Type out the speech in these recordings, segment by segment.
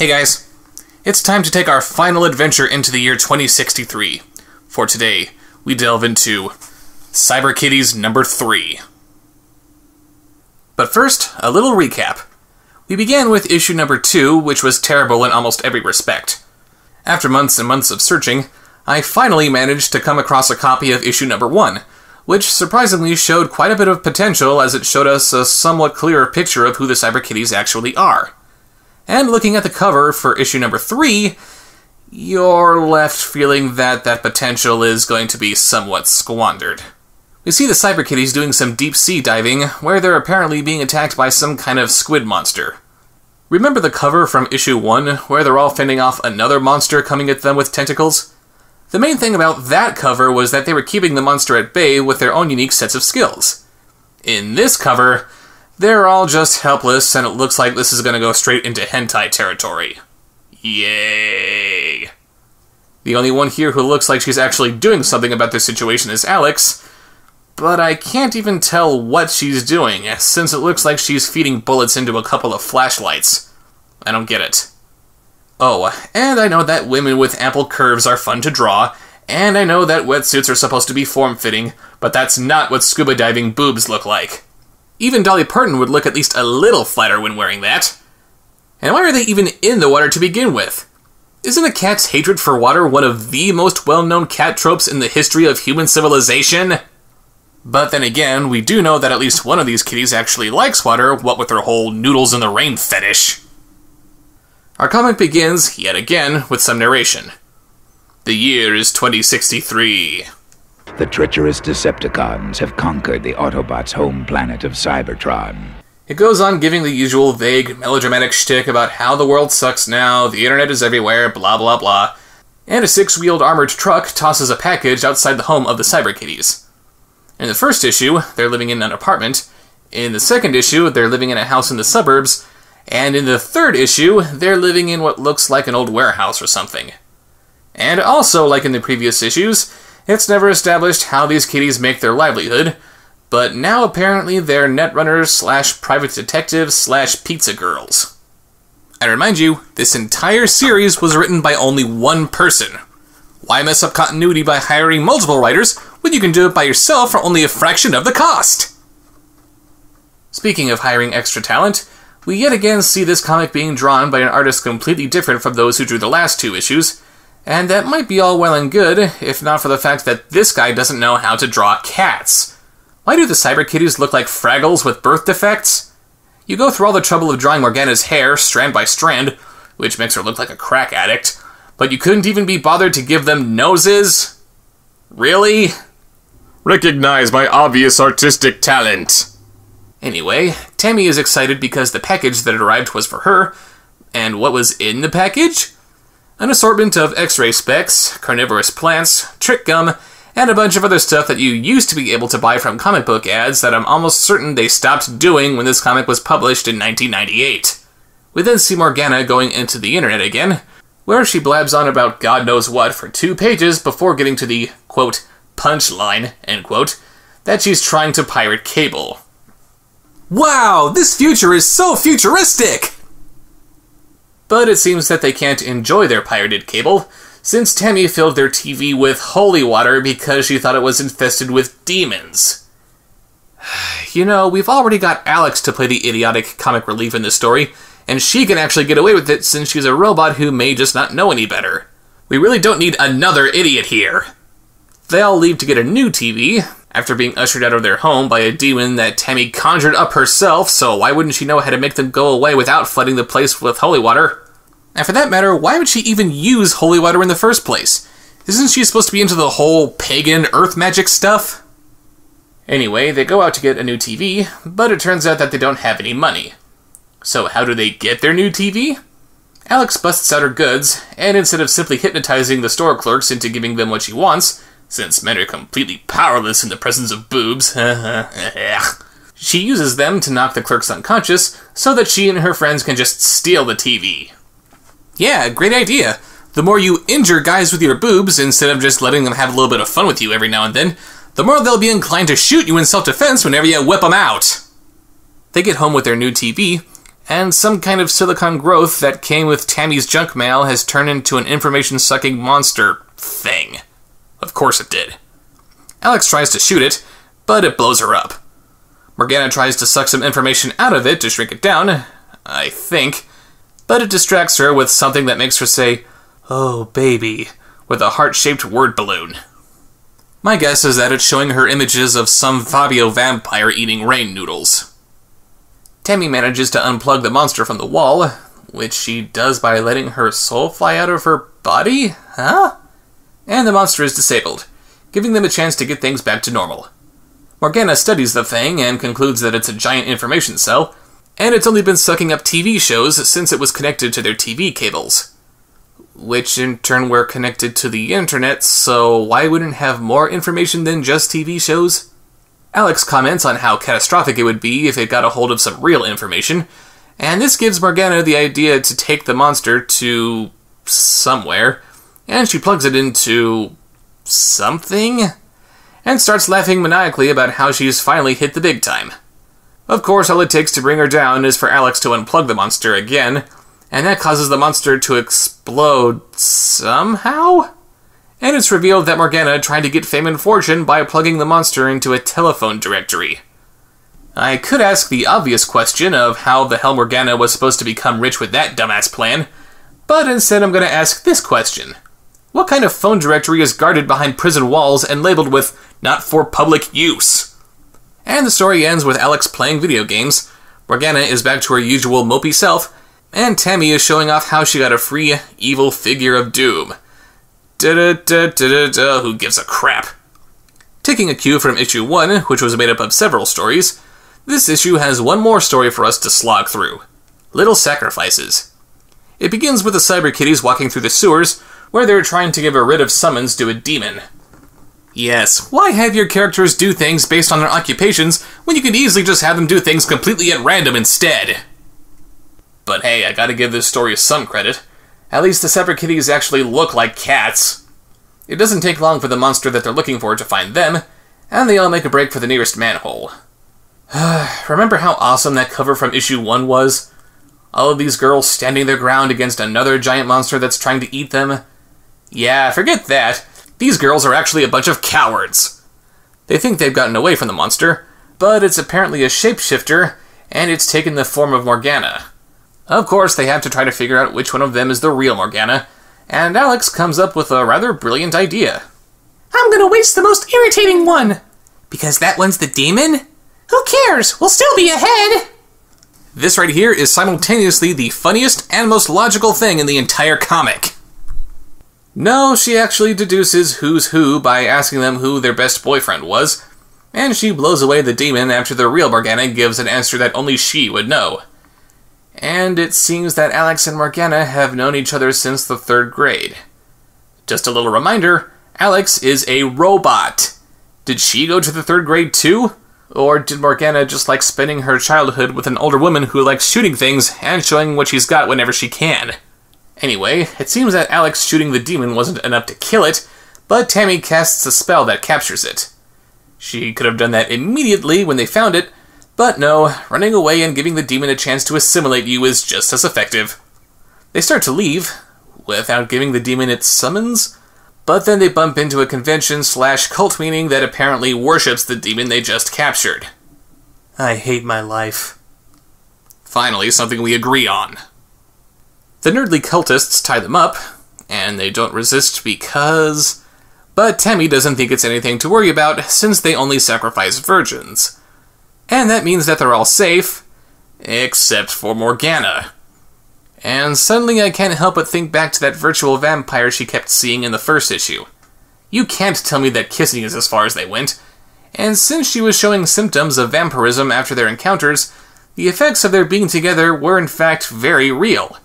Hey guys, it's time to take our final adventure into the year 2063. For today, we delve into Cyber Kitties number 3. But first, a little recap. We began with issue number 2, which was terrible in almost every respect. After months and months of searching, I finally managed to come across a copy of issue number 1, which surprisingly showed quite a bit of potential as it showed us a somewhat clearer picture of who the Cyber Kitties actually are. And looking at the cover for issue number 3, you're left feeling that that potential is going to be somewhat squandered. We see the Cyber Kitties doing some deep-sea diving, where they're apparently being attacked by some kind of squid monster. Remember the cover from issue 1, where they're all fending off another monster coming at them with tentacles? The main thing about that cover was that they were keeping the monster at bay with their own unique sets of skills. In this cover, they're all just helpless, and it looks like this is going to go straight into hentai territory. Yay! The only one here who looks like she's actually doing something about this situation is Alex, but I can't even tell what she's doing, since it looks like she's feeding bullets into a couple of flashlights. I don't get it. Oh, and I know that women with ample curves are fun to draw, and I know that wetsuits are supposed to be form-fitting, but that's not what scuba diving boobs look like. Even Dolly Parton would look at least a little flatter when wearing that. And why are they even in the water to begin with? Isn't a cat's hatred for water one of the most well-known cat tropes in the history of human civilization? But then again, we do know that at least one of these kitties actually likes water, what with her whole noodles in the rain fetish. Our comic begins, yet again, with some narration. The year is 2063. The treacherous Decepticons have conquered the Autobots' home planet of Cybertron. It goes on giving the usual vague, melodramatic shtick about how the world sucks now, the internet is everywhere, blah blah blah, and a 6-wheeled armored truck tosses a package outside the home of the Cyber Kitties. In the first issue, they're living in an apartment, in the second issue, they're living in a house in the suburbs, and in the third issue, they're living in what looks like an old warehouse or something. And also, like in the previous issues, it's never established how these kitties make their livelihood, but now apparently they're netrunners / private detectives / pizza girls. I remind you, this entire series was written by only one person. Why mess up continuity by hiring multiple writers when you can do it by yourself for only a fraction of the cost? Speaking of hiring extra talent, we yet again see this comic being drawn by an artist completely different from those who drew the last 2 issues, and that might be all well and good, if not for the fact that this guy doesn't know how to draw cats. Why do the Cyber Kitties look like Fraggles with birth defects? You go through all the trouble of drawing Morgana's hair, strand by strand, which makes her look like a crack addict, but you couldn't even be bothered to give them noses? Really? Recognize my obvious artistic talent. Anyway, Tammy is excited because the package that arrived was for her, and what was in the package? An assortment of X-ray specs, carnivorous plants, trick gum, and a bunch of other stuff that you used to be able to buy from comic book ads that I'm almost certain they stopped doing when this comic was published in 1998. We then see Morgana going into the internet again, where she blabs on about God knows what for 2 pages before getting to the, quote, punchline, end quote, that she's trying to pirate cable. Wow, this future is so futuristic! But it seems that they can't enjoy their pirated cable, since Tammy filled their TV with holy water because she thought it was infested with demons. You know, we've already got Alex to play the idiotic comic relief in this story, and she can actually get away with it since she's a robot who may just not know any better. We really don't need another idiot here. They all leave to get a new TV, after being ushered out of their home by a demon that Tammy conjured up herself, so why wouldn't she know how to make them go away without flooding the place with holy water? And for that matter, why would she even use holy water in the first place? Isn't she supposed to be into the whole pagan earth magic stuff? Anyway, they go out to get a new TV, but it turns out that they don't have any money. So how do they get their new TV? Alex busts out her goods, and instead of simply hypnotizing the store clerks into giving them what she wants, since men are completely powerless in the presence of boobs, she uses them to knock the clerks unconscious so that she and her friends can just steal the TV. Yeah, great idea. The more you injure guys with your boobs, instead of just letting them have a little bit of fun with you every now and then, the more they'll be inclined to shoot you in self-defense whenever you whip them out. They get home with their new TV, and some kind of silicon growth that came with Tammy's junk mail has turned into an information-sucking monster thing. Of course it did. Alex tries to shoot it, but it blows her up. Morgana tries to suck some information out of it to shrink it down, I think, but it distracts her with something that makes her say, "Oh, baby," with a heart-shaped word balloon. My guess is that it's showing her images of some Fabio vampire eating rain noodles. Tammy manages to unplug the monster from the wall, which she does by letting her soul fly out of her body? Huh? And the monster is disabled, giving them a chance to get things back to normal. Morgana studies the thing and concludes that it's a giant information cell, and it's only been sucking up TV shows since it was connected to their TV cables. Which in turn were connected to the internet, so why wouldn't it have more information than just TV shows? Alex comments on how catastrophic it would be if it got a hold of some real information, and this gives Morgana the idea to take the monster to somewhere, and she plugs it into something, and starts laughing maniacally about how she's finally hit the big time. Of course, all it takes to bring her down is for Alex to unplug the monster again, and that causes the monster to explode somehow? And it's revealed that Morgana tried to get fame and fortune by plugging the monster into a telephone directory. I could ask the obvious question of how the hell Morgana was supposed to become rich with that dumbass plan, but instead I'm going to ask this question. What kind of phone directory is guarded behind prison walls and labeled with "not for public use"? And the story ends with Alex playing video games, Morgana is back to her usual mopey self, and Tammy is showing off how she got a free evil figure of doom. Da-da-da-da-da-da, who gives a crap? Taking a cue from issue 1, which was made up of several stories, this issue has one more story for us to slog through. Little Sacrifices. It begins with the Cyber Kitties walking through the sewers, where they're trying to give a writ of summons to a demon. Yes, why have your characters do things based on their occupations when you could easily just have them do things completely at random instead? But hey, I gotta give this story some credit. At least the Cyber Kitties actually look like cats. It doesn't take long for the monster that they're looking for to find them, and they all make a break for the nearest manhole. Remember how awesome that cover from issue 1 was? All of these girls standing their ground against another giant monster that's trying to eat them? Yeah, forget that. These girls are actually a bunch of cowards. They think they've gotten away from the monster, but it's apparently a shapeshifter, and it's taken the form of Morgana. Of course, they have to try to figure out which one of them is the real Morgana, and Alex comes up with a rather brilliant idea. I'm gonna waste the most irritating one! Because that one's the demon? Who cares? We'll still be ahead! This right here is simultaneously the funniest and most logical thing in the entire comic. No, she actually deduces who's who by asking them who their best boyfriend was, and she blows away the demon after the real Morgana gives an answer that only she would know. And it seems that Alex and Morgana have known each other since the 3rd grade. Just a little reminder, Alex is a robot. Did she go to the 3rd grade too? Or did Morgana just like spending her childhood with an older woman who likes shooting things and showing what she's got whenever she can? Anyway, it seems that Alex shooting the demon wasn't enough to kill it, but Tammy casts a spell that captures it. She could have done that immediately when they found it, but no, running away and giving the demon a chance to assimilate you is just as effective. They start to leave, without giving the demon its summons, but then they bump into a convention/cult meeting that apparently worships the demon they just captured. I hate my life. Finally, something we agree on. The nerdly cultists tie them up, and they don't resist because... But Tammy doesn't think it's anything to worry about since they only sacrifice virgins. And that means that they're all safe, except for Morgana. And suddenly I can't help but think back to that virtual vampire she kept seeing in the first issue. You can't tell me that kissing is as far as they went. And since she was showing symptoms of vampirism after their encounters, the effects of their being together were in fact very real.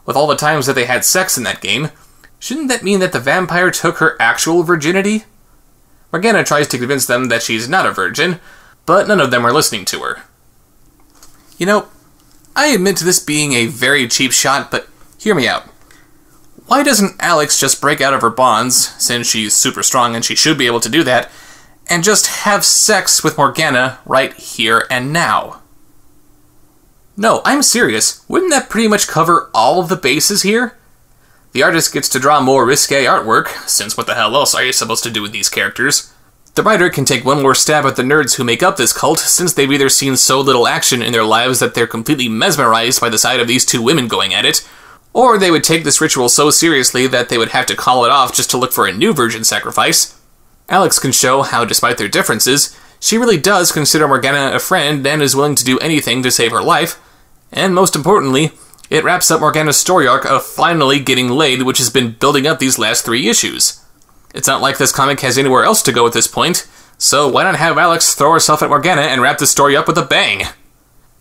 With all the times that they had sex in that game, shouldn't that mean that the vampire took her actual virginity? Morgana tries to convince them that she's not a virgin, but none of them are listening to her. You know, I admit to this being a very cheap shot, but hear me out. Why doesn't Alex just break out of her bonds, since she's super strong and she should be able to do that, and just have sex with Morgana right here and now? No, I'm serious. Wouldn't that pretty much cover all of the bases here? The artist gets to draw more risque artwork, since what the hell else are you supposed to do with these characters? The writer can take one more stab at the nerds who make up this cult, since they've either seen so little action in their lives that they're completely mesmerized by the sight of these two women going at it, or they would take this ritual so seriously that they would have to call it off just to look for a new virgin sacrifice. Alex can show how, despite their differences, she really does consider Morgana a friend and is willing to do anything to save her life, and most importantly, it wraps up Morgana's story arc of finally getting laid, which has been building up these last 3 issues. It's not like this comic has anywhere else to go at this point, so why not have Alex throw herself at Morgana and wrap the story up with a bang?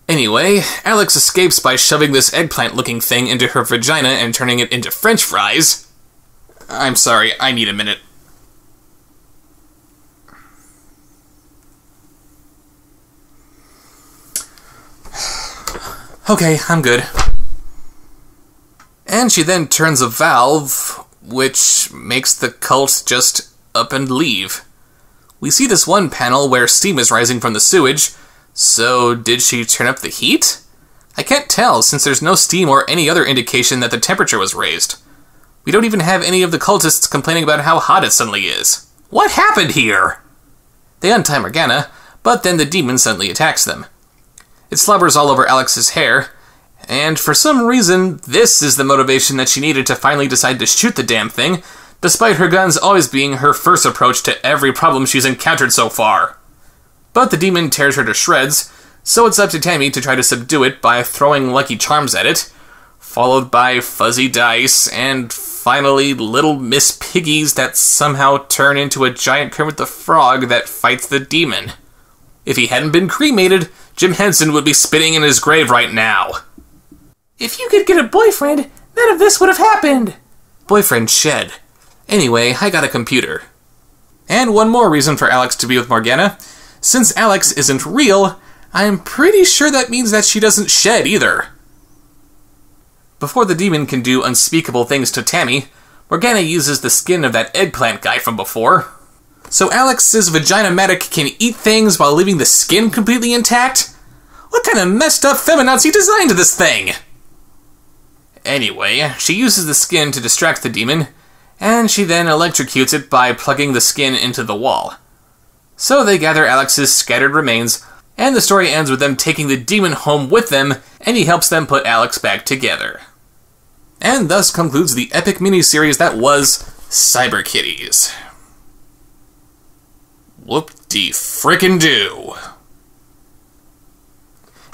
Anyway, Alex escapes by shoving this eggplant-looking thing into her vagina and turning it into French fries. I'm sorry, I need a minute. Okay, I'm good. And she then turns a valve, which makes the cult just up and leave. We see this one panel where steam is rising from the sewage, so did she turn up the heat? I can't tell, since there's no steam or any other indication that the temperature was raised. We don't even have any of the cultists complaining about how hot it suddenly is. What happened here? They untie Morgana, but then the demon suddenly attacks them. It slobbers all over Alex's hair, and for some reason, this is the motivation that she needed to finally decide to shoot the damn thing, despite her guns always being her first approach to every problem she's encountered so far. But the demon tears her to shreds, so it's up to Tammy to try to subdue it by throwing Lucky Charms at it, followed by fuzzy dice, and finally little Miss Piggies that somehow turn into a giant Kermit the Frog that fights the demon. If he hadn't been cremated, Jim Henson would be spitting in his grave right now. If you could get a boyfriend, none of this would have happened. Boyfriend shed. Anyway, I got a computer. And one more reason for Alex to be with Morgana. Since Alex isn't real, I'm pretty sure that means that she doesn't shed either. Before the demon can do unspeakable things to Tammy, Morgana uses the skin of that eggplant guy from before. So Alex's vagina-matic can eat things while leaving the skin completely intact? What kind of messed up feminazi designed this thing? Anyway, she uses the skin to distract the demon, and she then electrocutes it by plugging the skin into the wall. So they gather Alex's scattered remains, and the story ends with them taking the demon home with them, and he helps them put Alex back together. And thus concludes the epic miniseries that was Cyber Kitties. Whoop-de-frickin-do.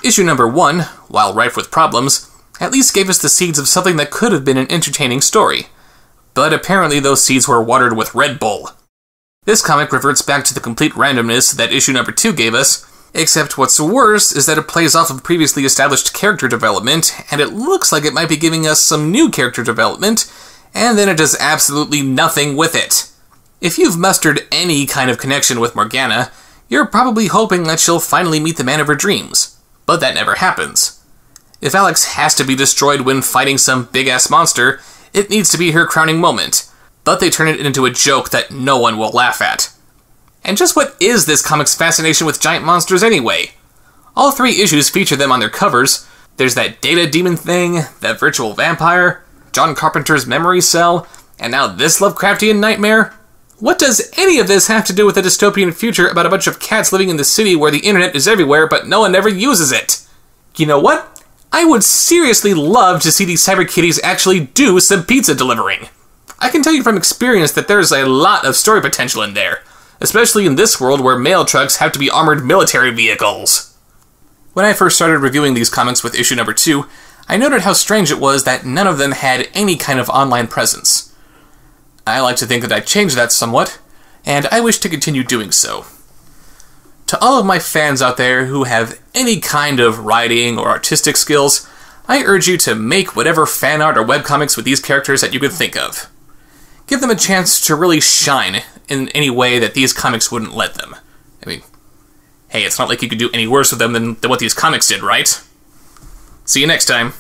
Issue number 1, while rife with problems, at least gave us the seeds of something that could have been an entertaining story. But apparently those seeds were watered with Red Bull. This comic reverts back to the complete randomness that issue number 2 gave us, except what's worse is that it plays off of previously established character development, and it looks like it might be giving us some new character development, and then it does absolutely nothing with it. If you've mustered any kind of connection with Morgana, you're probably hoping that she'll finally meet the man of her dreams. But that never happens. If Alex has to be destroyed when fighting some big-ass monster, it needs to be her crowning moment, but they turn it into a joke that no one will laugh at. And just what is this comic's fascination with giant monsters anyway? All 3 issues feature them on their covers. There's that Data Demon thing, that virtual vampire, John Carpenter's memory cell, and now this Lovecraftian nightmare. What does any of this have to do with a dystopian future about a bunch of cats living in the city where the internet is everywhere but no one ever uses it? You know what? I would seriously love to see these Cyber Kitties actually do some pizza delivering. I can tell you from experience that there's a lot of story potential in there, especially in this world where mail trucks have to be armored military vehicles. When I first started reviewing these comics with issue number 2, I noted how strange it was that none of them had any kind of online presence. I like to think that I changed that somewhat, and I wish to continue doing so. To all of my fans out there who have any kind of writing or artistic skills, I urge you to make whatever fan art or webcomics with these characters that you can think of. Give them a chance to really shine in any way that these comics wouldn't let them. I mean, hey, it's not like you could do any worse with them than what these comics did, right? See you next time.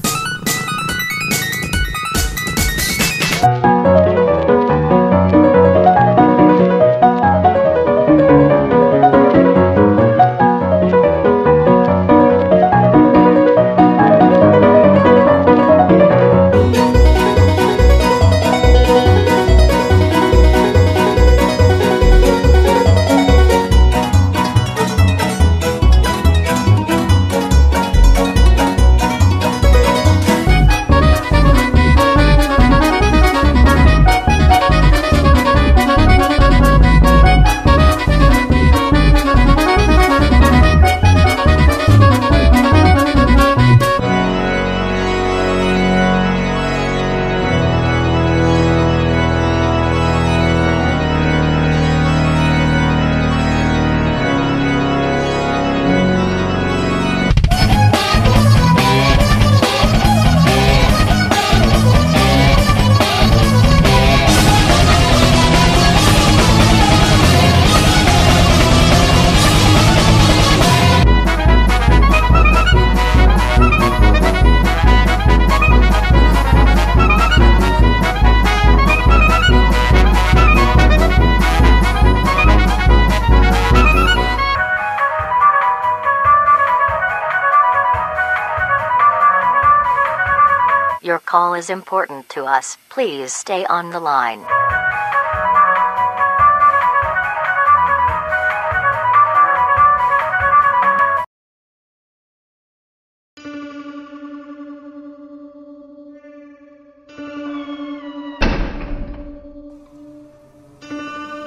call is important to us. Please stay on the line.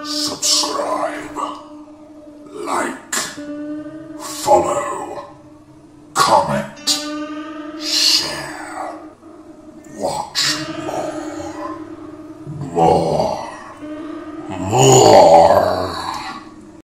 Subscribe, like, follow, comment.